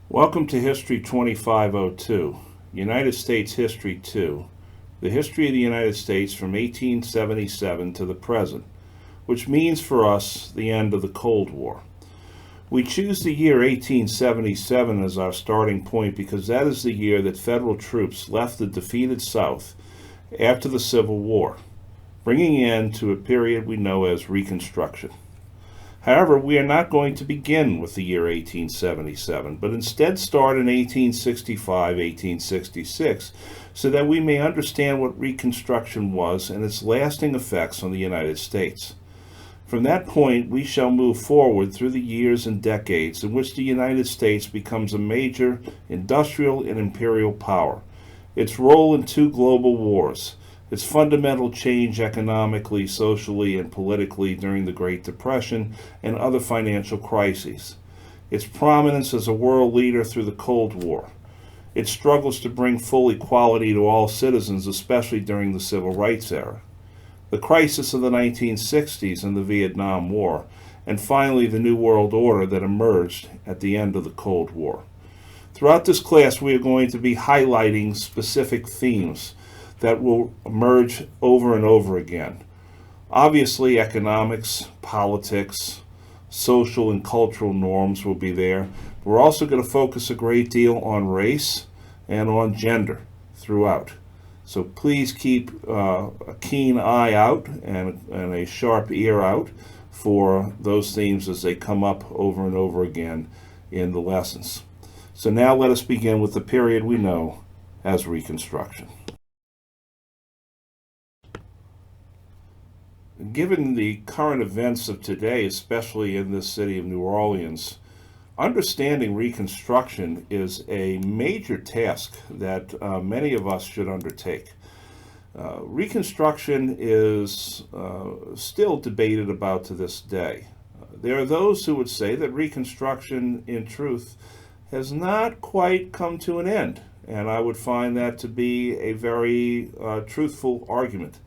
Welcome to History 2502, United States History 2, the history of the United States from 1877 to the present, which means for us the end of the Cold War. We choose the year 1877 as our starting point because that is the year that federal troops left the defeated South after the Civil War, bringing an end to a period we know as Reconstruction. However, we are not going to begin with the year 1877, but instead start in 1865, 1866, so that we may understand what Reconstruction was and its lasting effects on the United States. From that point, we shall move forward through the years and decades in which the United States becomes a major industrial and imperial power, its role in two global wars, its fundamental change economically, socially, and politically during the Great Depression and other financial crises, its prominence as a world leader through the Cold War, its struggles to bring full equality to all citizens, especially during the Civil Rights era, the crisis of the 1960s and the Vietnam War, and finally the New World Order that emerged at the end of the Cold War. Throughout this class, we are going to be highlighting specific themes that will emerge over and over again. Obviously, economics, politics, social and cultural norms will be there. We're also going to focus a great deal on race and on gender throughout. So please keep a keen eye out and a sharp ear out for those themes as they come up over and over again in the lessons. So now let us begin with the period we know as Reconstruction. Given the current events of today, especially in this city of New Orleans, understanding Reconstruction is a major task that many of us should undertake. Reconstruction is still debated about to this day. There are those who would say that Reconstruction, in truth, has not quite come to an end, and I would find that to be a very truthful argument.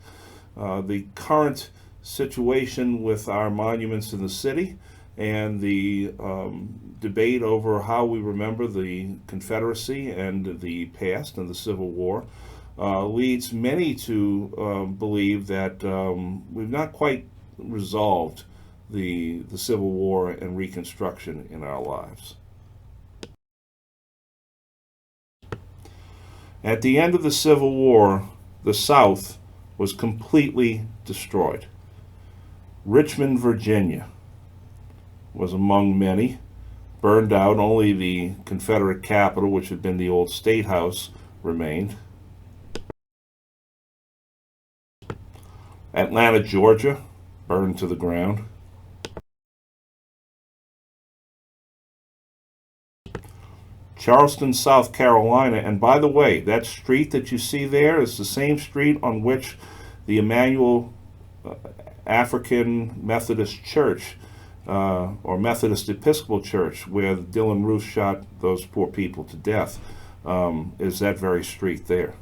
The current situation with our monuments in the city and the debate over how we remember the Confederacy and the past and the Civil War leads many to believe that we've not quite resolved the Civil War and Reconstruction in our lives. At the end of the Civil War, the South was completely destroyed. Richmond, Virginia was among many, burned out. Only the Confederate capital, which had been the old State House, remained. Atlanta, Georgia, burned to the ground. Charleston, South Carolina, and by the way, that street that you see there is the same street on which the Emmanuel African Methodist Church, or Methodist Episcopal Church, where Dylann Roof shot those poor people to death, is that very street there.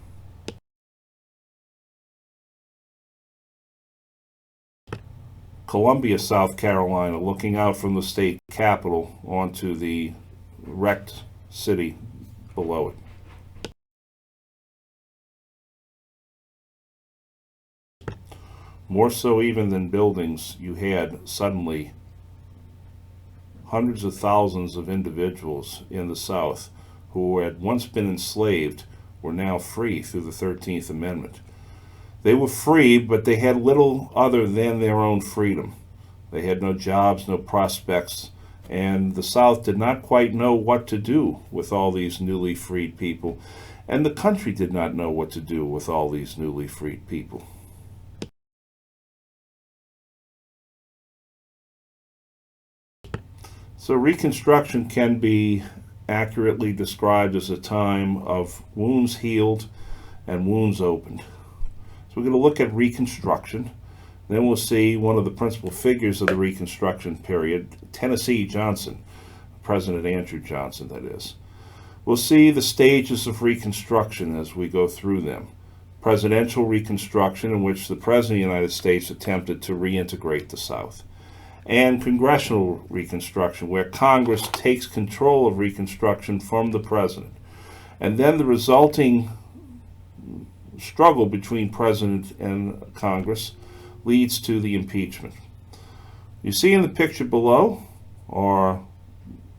Columbia, South Carolina, looking out from the state capitol onto the wrecked city below it. More so even than buildings, you had suddenly hundreds of thousands of individuals in the South who had once been enslaved were now free through the 13th Amendment. They were free, but they had little other than their own freedom. They had no jobs, no prospects, and the South did not quite know what to do with all these newly freed people, and the country did not know what to do with all these newly freed people. So Reconstruction can be accurately described as a time of wounds healed and wounds opened. So we're going to look at Reconstruction. Then we'll see one of the principal figures of the Reconstruction period, Tennessee Johnson, President Andrew Johnson, that is. We'll see the stages of Reconstruction as we go through them. Presidential Reconstruction, in which the President of the United States attempted to reintegrate the South. and congressional Reconstruction, where Congress takes control of Reconstruction from the president. And then the resulting struggle between president and Congress leads to the impeachment. You see in the picture below are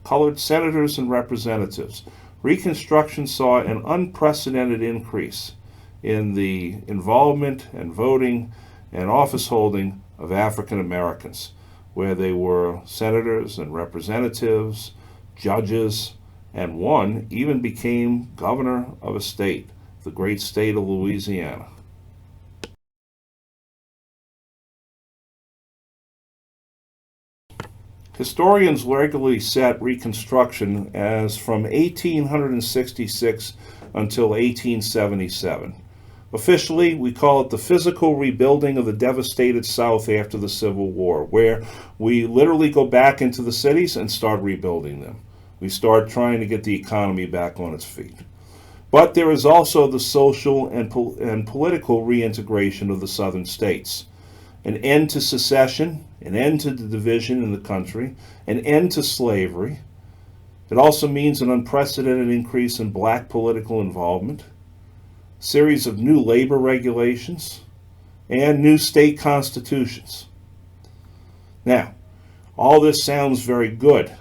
colored senators and representatives. Reconstruction saw an unprecedented increase in the involvement and voting and office holding of African Americans, where they were senators and representatives, judges, and one even became governor of a state, the great state of Louisiana. Historians regularly set Reconstruction as from 1866 until 1877. Officially, we call it the physical rebuilding of the devastated South after the Civil War, where we literally go back into the cities and start rebuilding them. We start trying to get the economy back on its feet. But there is also the social and political reintegration of the southern states. An end to secession, an end to the division in the country, an end to slavery. It also means an unprecedented increase in black political involvement, a series of new labor regulations, and new state constitutions. Now, all this sounds very good,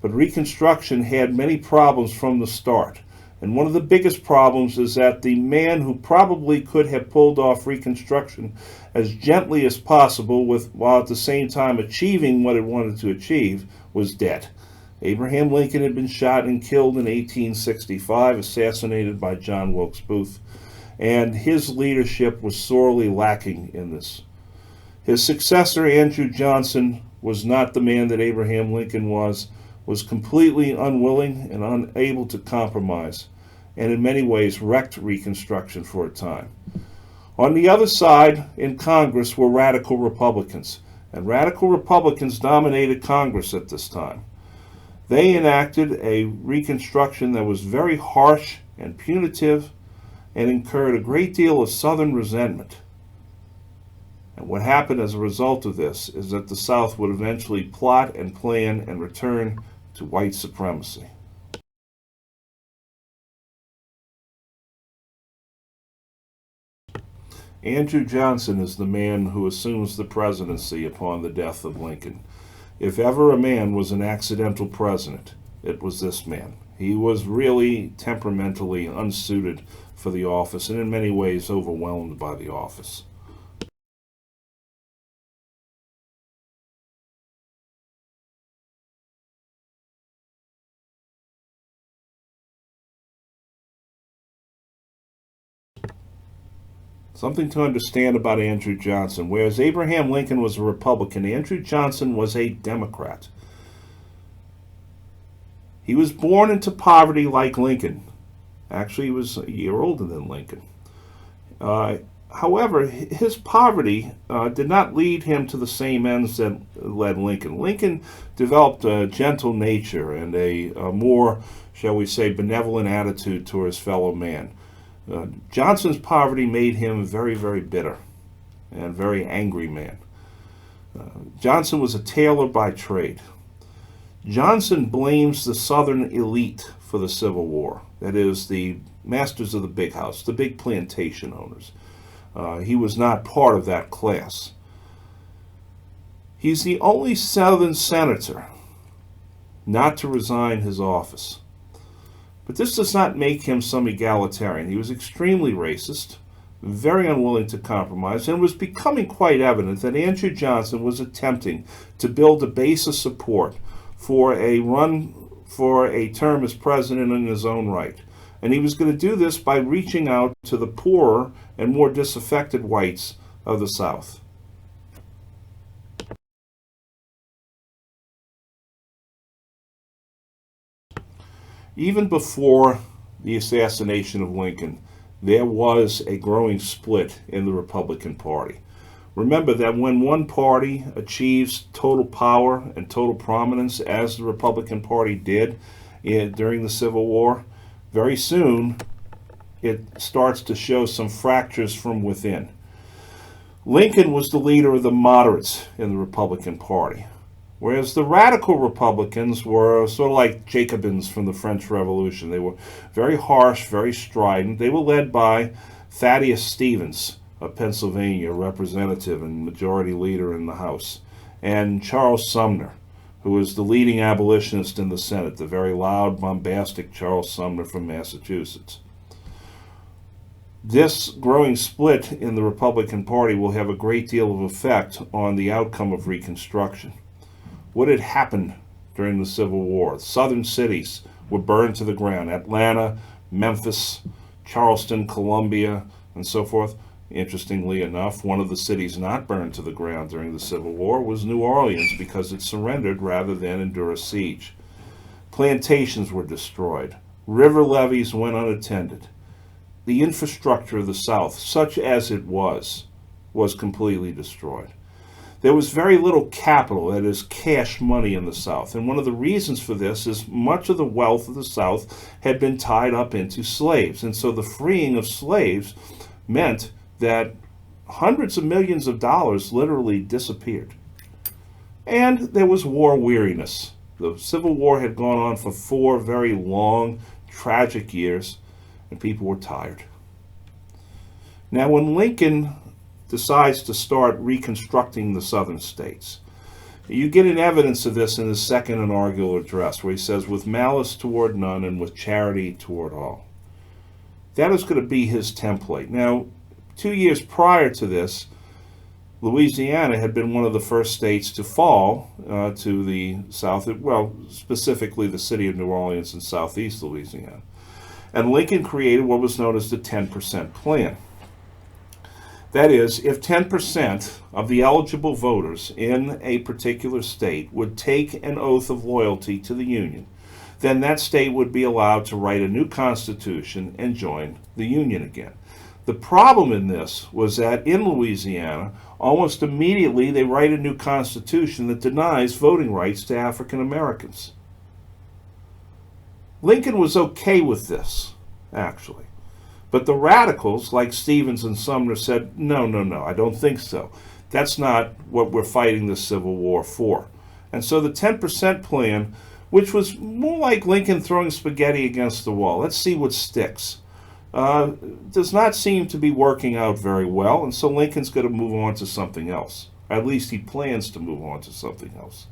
but Reconstruction had many problems from the start. And one of the biggest problems is that the man who probably could have pulled off Reconstruction as gently as possible, while at the same time achieving what it wanted to achieve, was dead. Abraham Lincoln had been shot and killed in 1865, assassinated by John Wilkes Booth, and his leadership was sorely lacking in this. His successor, Andrew Johnson, was not the man that Abraham Lincoln was completely unwilling and unable to compromise, and in many ways wrecked Reconstruction for a time. On the other side in Congress were radical Republicans, and radical Republicans dominated Congress at this time. They enacted a Reconstruction that was very harsh and punitive and incurred a great deal of Southern resentment. And what happened as a result of this is that the South would eventually plot and plan and return to white supremacy. Andrew Johnson is the man who assumes the presidency upon the death of Lincoln. If ever a man was an accidental president, it was this man. He was really temperamentally unsuited for the office and in many ways overwhelmed by the office. Something to understand about Andrew Johnson. Whereas Abraham Lincoln was a Republican, Andrew Johnson was a Democrat. He was born into poverty like Lincoln. Actually, he was a year older than Lincoln. However, his poverty did not lead him to the same ends that led Lincoln. Lincoln developed a gentle nature and a more, shall we say, benevolent attitude toward his fellow man. Johnson's poverty made him a very, very bitter and very angry man. Johnson was a tailor by trade. Johnson blames the Southern elite for the Civil War. That is, the masters of the big house, the big plantation owners. He was not part of that class. He's the only Southern senator not to resign his office. But this does not make him some egalitarian. He was extremely racist, very unwilling to compromise, and it was becoming quite evident that Andrew Johnson was attempting to build a base of support for a run for a term as president in his own right. And he was going to do this by reaching out to the poorer and more disaffected whites of the South. Even before the assassination of Lincoln, there was a growing split in the Republican Party. Remember that when one party achieves total power and total prominence, as the Republican Party did during the Civil War, very soon it starts to show some fractures from within. Lincoln was the leader of the moderates in the Republican Party. whereas the radical Republicans were sort of like Jacobins from the French Revolution. They were very harsh, very strident. They were led by Thaddeus Stevens of Pennsylvania, representative and majority leader in the House, and Charles Sumner, who was the leading abolitionist in the Senate, the very loud, bombastic Charles Sumner from Massachusetts. This growing split in the Republican Party will have a great deal of effect on the outcome of Reconstruction. What had happened during the Civil War? Southern cities were burned to the ground. Atlanta, Memphis, Charleston, Columbia, and so forth. Interestingly enough, one of the cities not burned to the ground during the Civil War was New Orleans because it surrendered rather than endure a siege. Plantations were destroyed. River levees went unattended. The infrastructure of the South, such as it was completely destroyed. There was very little capital, that is, cash money in the South. And one of the reasons for this is much of the wealth of the South had been tied up into slaves. And so the freeing of slaves meant that hundreds of millions of dollars literally disappeared. And there was war weariness. The Civil War had gone on for 4 very long, tragic years, and people were tired. Now, when Lincoln decides to start reconstructing the southern states, you get an evidence of this in his second inaugural address, where he says, "With malice toward none and with charity toward all." That is going to be his template. Now, 2 years prior to this, Louisiana had been one of the first states to fall to the south, well, specifically the city of New Orleans in southeast Louisiana. And Lincoln created what was known as the 10% plan. That is, if 10% of the eligible voters in a particular state would take an oath of loyalty to the Union, then that state would be allowed to write a new constitution and join the Union again. The problem in this was that in Louisiana, almost immediately they write a new constitution that denies voting rights to African Americans. Lincoln was okay with this, actually. But the radicals, like Stevens and Sumner, said, no, I don't think so. That's not what we're fighting the Civil War for. And so the 10% plan, which was more like Lincoln throwing spaghetti against the wall, let's see what sticks, does not seem to be working out very well, and so Lincoln's going to move on to something else. At least he plans to move on to something else.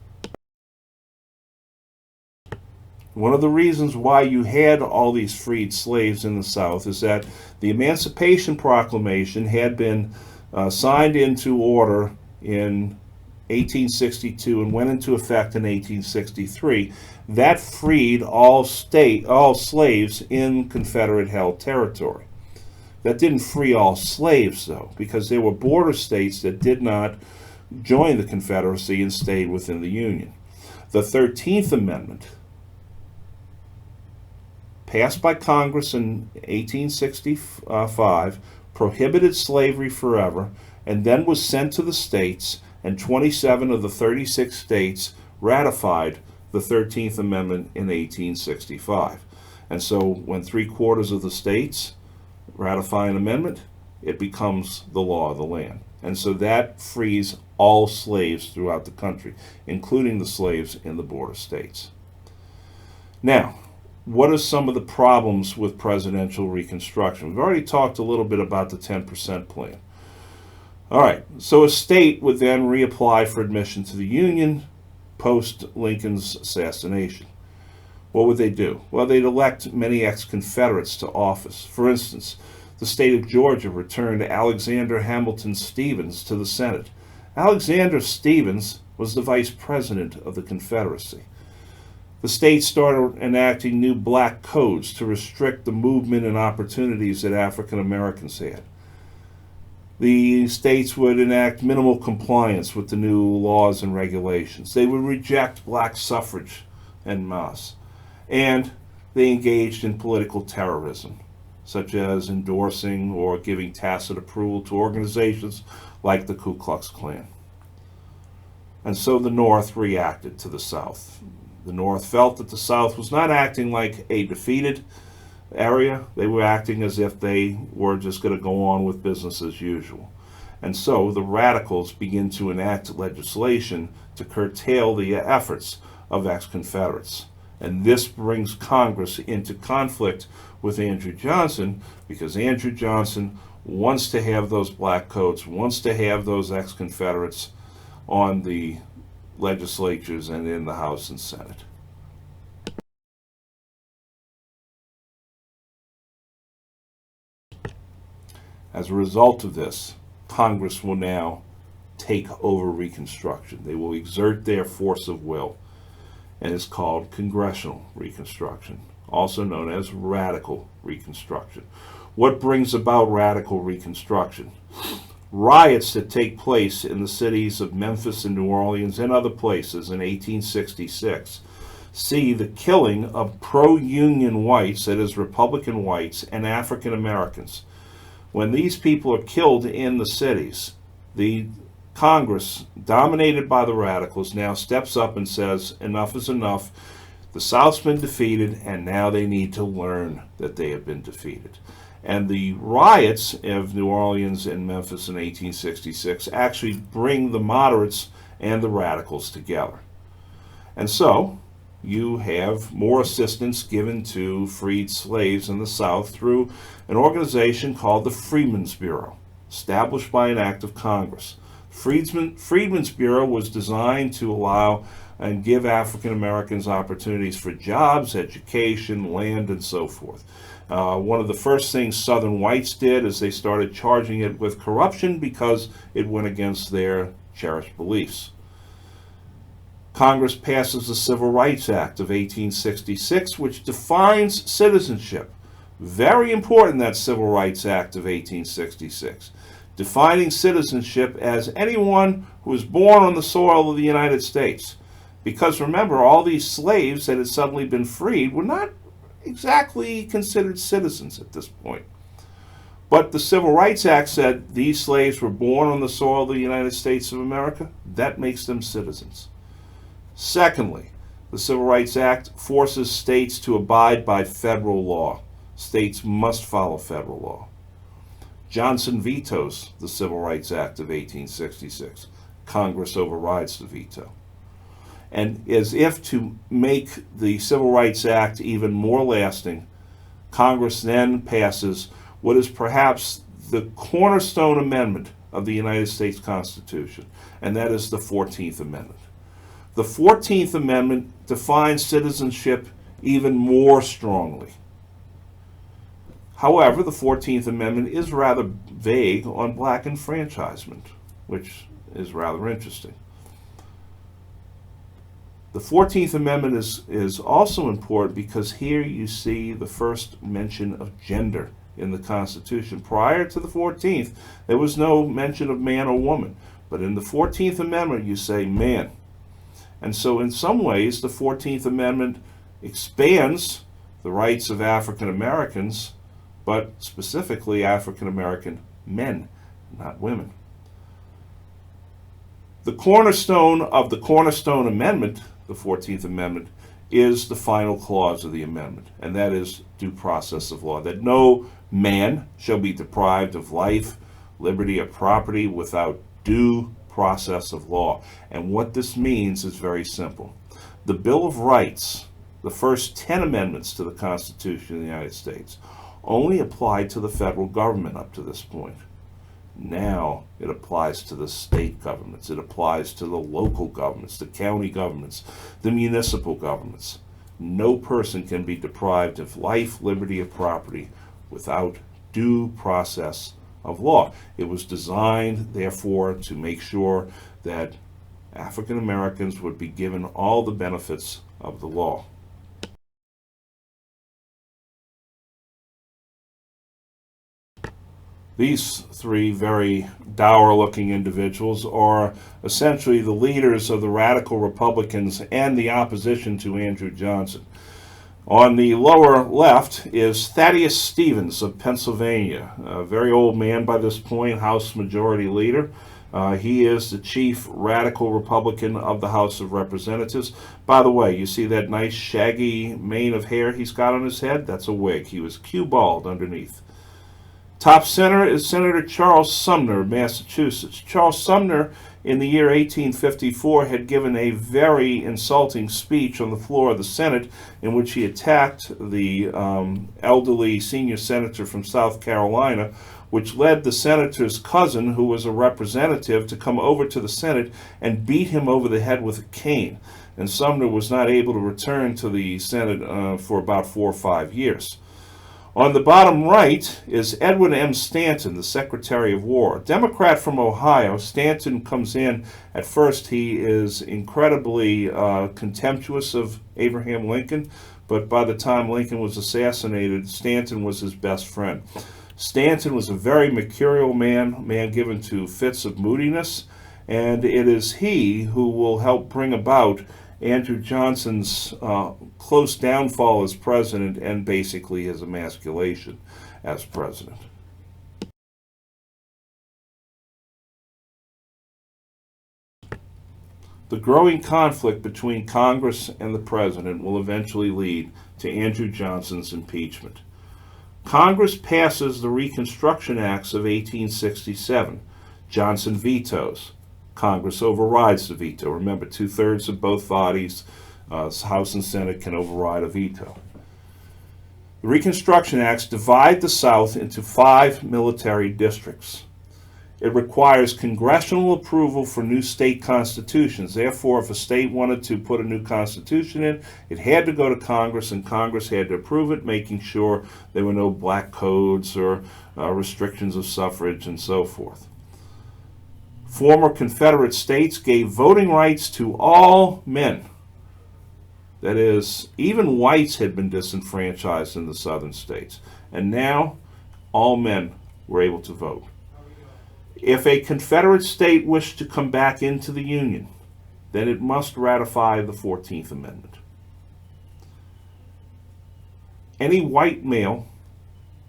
One of the reasons why you had all these freed slaves in the South is that the Emancipation Proclamation had been signed into order in 1862 and went into effect in 1863. That freed all slaves in Confederate-held territory. That didn't free all slaves, though, because there were border states that did not join the Confederacy and stayed within the Union. The 13th Amendment, passed by Congress in 1865, prohibited slavery forever, and then was sent to the states, and 27 of the 36 states ratified the 13th Amendment in 1865. And so when 3/4 of the states ratify an amendment, it becomes the law of the land. And so that frees all slaves throughout the country, including the slaves in the border states. Now, what are some of the problems with presidential reconstruction? We've already talked a little bit about the 10% plan. All right, so a state would then reapply for admission to the Union post Lincoln's assassination. What would they do? Well, they'd elect many ex-Confederates to office. For instance, the state of Georgia returned Alexander Hamilton Stevens to the Senate. Alexander Stevens was the vice president of the Confederacy. The state started enacting new black codes to restrict the movement and opportunities that African Americans had. The states would enact minimal compliance with the new laws and regulations. They would reject black suffrage en masse. And they engaged in political terrorism, such as endorsing or giving tacit approval to organizations like the Ku Klux Klan. And so the North reacted to the South. The North felt that the South was not acting like a defeated area. They were acting as if they were just going to go on with business as usual. And so the radicals begin to enact legislation to curtail the efforts of ex-Confederates. And this brings Congress into conflict with Andrew Johnson, because Andrew Johnson wants to have those black coats, wants to have those ex-Confederates on the legislatures and in the House and Senate. As a result of this, Congress will now take over Reconstruction. They will exert their force of will, and it's called Congressional Reconstruction, also known as Radical Reconstruction. What brings about Radical Reconstruction? Riots that take place in the cities of Memphis and New Orleans and other places in 1866 see the killing of pro-Union whites, that is, Republican whites, and African Americans. When these people are killed in the cities, the Congress, dominated by the radicals, now steps up and says, enough is enough. The South's been defeated, and now they need to learn that they have been defeated. And the riots of New Orleans and Memphis in 1866 actually bring the moderates and the radicals together. And so you have more assistance given to freed slaves in the South through an organization called the Freedmen's Bureau, established by an act of Congress. Freedmen's Bureau was designed to allow and give African Americans opportunities for jobs, education, land, and so forth. One of the first things Southern whites did is they started charging it with corruption because it went against their cherished beliefs. Congress passes the Civil Rights Act of 1866, which defines citizenship. Very important, that Civil Rights Act of 1866. Defining citizenship as anyone who was born on the soil of the United States. Because remember, all these slaves that had suddenly been freed were not exactly considered citizens at this point. But the Civil Rights Act said these slaves were born on the soil of the United States of America. That makes them citizens. Secondly, the Civil Rights Act forces states to abide by federal law. States must follow federal law. Johnson vetoes the Civil Rights Act of 1866. Congress overrides the veto. And as if to make the Civil Rights Act even more lasting, Congress then passes what is perhaps the cornerstone amendment of the United States Constitution, and that is the 14th Amendment. The 14th Amendment defines citizenship even more strongly. However, the 14th Amendment is rather vague on black enfranchisement, which is rather interesting. The 14th Amendment is also important because here you see the first mention of gender in the Constitution. Prior to the 14th, there was no mention of man or woman. But in the 14th Amendment, you say man. And so in some ways, the 14th Amendment expands the rights of African Americans, but specifically African American men, not women. The cornerstone of the Cornerstone Amendment, the 14th Amendment, is the final clause of the amendment, and that is due process of law, that no man shall be deprived of life, liberty, or property without due process of law. And what this means is very simple. The Bill of Rights, the first 10 amendments to the Constitution of the United States, only applied to the federal government up to this point. Now it applies to the state governments, it applies to the local governments, the county governments, the municipal governments. No person can be deprived of life, liberty, or property without due process of law. It was designed, therefore, to make sure that African Americans would be given all the benefits of the law. These three very dour-looking individuals are essentially the leaders of the radical Republicans and the opposition to Andrew Johnson. On the lower left is Thaddeus Stevens of Pennsylvania, a very old man by this point, House Majority Leader. He is the chief radical Republican of the House of Representatives. By the way, you see that nice shaggy mane of hair he's got on his head? That's a wig. He was cue bald underneath. Top center is Senator Charles Sumner of Massachusetts. Charles Sumner, in the year 1854, had given a very insulting speech on the floor of the Senate in which he attacked the elderly senior senator from South Carolina, which led the senator's cousin, who was a representative, to come over to the Senate and beat him over the head with a cane. And Sumner was not able to return to the Senate for about 4 or 5 years. On the bottom right is Edwin M. Stanton, the Secretary of War. A Democrat from Ohio. Stanton comes in. At first, he is incredibly contemptuous of Abraham Lincoln, but by the time Lincoln was assassinated, Stanton was his best friend. Stanton was a very mercurial man given to fits of moodiness, and it is he who will help bring about Andrew Johnson's close downfall as president and basically his emasculation as president. The growing conflict between Congress and the president will eventually lead to Andrew Johnson's impeachment. Congress passes the Reconstruction Acts of 1867. Johnson vetoes. Congress overrides the veto. Remember, 2/3 of both bodies, House and Senate, can override a veto. The Reconstruction Acts divide the South into 5 military districts. It requires congressional approval for new state constitutions. Therefore, if a state wanted to put a new constitution in, it had to go to Congress, and Congress had to approve it, making sure there were no black codes or restrictions of suffrage and so forth. Former Confederate states gave voting rights to all men. That is, even whites had been disenfranchised in the southern states, and now all men were able to vote. If a Confederate state wished to come back into the Union, then it must ratify the 14th Amendment. Any white male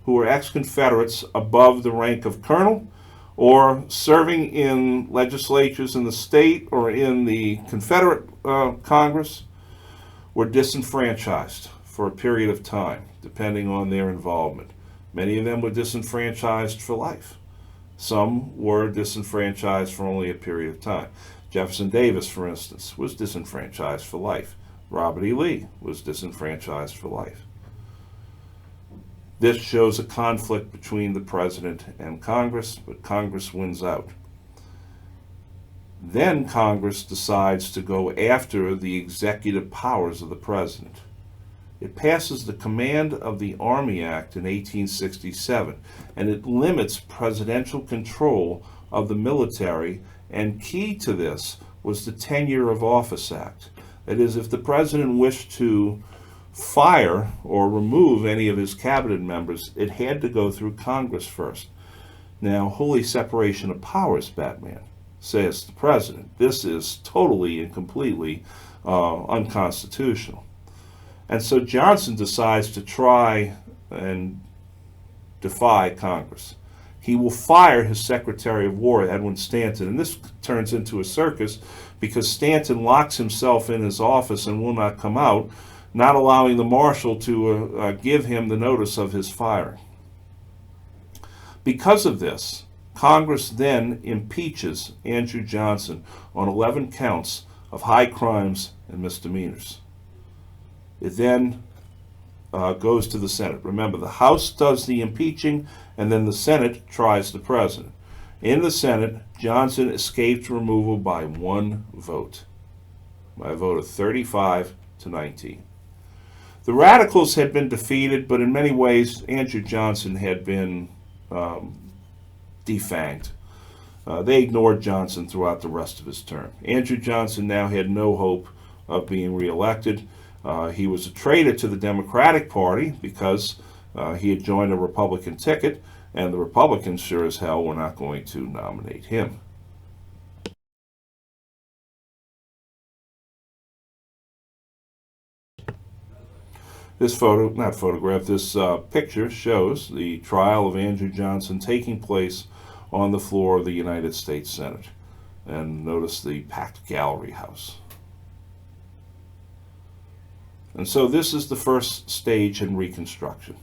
who were ex-Confederates above the rank of colonel or serving in legislatures in the state or in the Confederate Congress were disenfranchised for a period of time, depending on their involvement. Many of them were disenfranchised for life. Some were disenfranchised for only a period of time. Jefferson Davis, for instance, was disenfranchised for life. Robert E. Lee was disenfranchised for life. This shows a conflict between the president and Congress, but Congress wins out. Then Congress decides to go after the executive powers of the president. It passes the Command of the Army Act in 1867, and it limits presidential control of the military, and key to this was the Tenure of Office Act. That is, if the president wished to fire or remove any of his cabinet members, it had to go through Congress first. Now, holy separation of powers, Batman, says the president. This is totally and completely unconstitutional. And so Johnson decides to try and defy Congress. He will fire his Secretary of War, Edwin Stanton, and this turns into a circus because Stanton locks himself in his office and will not come out, not allowing the marshal to give him the notice of his firing. Because of this, Congress then impeaches Andrew Johnson on 11 counts of high crimes and misdemeanors. It then goes to the Senate. Remember, the House does the impeaching, and then the Senate tries the president. In the Senate, Johnson escaped removal by 1 vote, by a vote of 35 to 19. The radicals had been defeated, but in many ways, Andrew Johnson had been defanged. They ignored Johnson throughout the rest of his term. Andrew Johnson now had no hope of being reelected. He was a traitor to the Democratic Party because he had joined a Republican ticket, and the Republicans sure as hell were not going to nominate him. This picture shows the trial of Andrew Johnson taking place on the floor of the United States Senate. And notice the packed gallery house. And so this is the first stage in Reconstruction.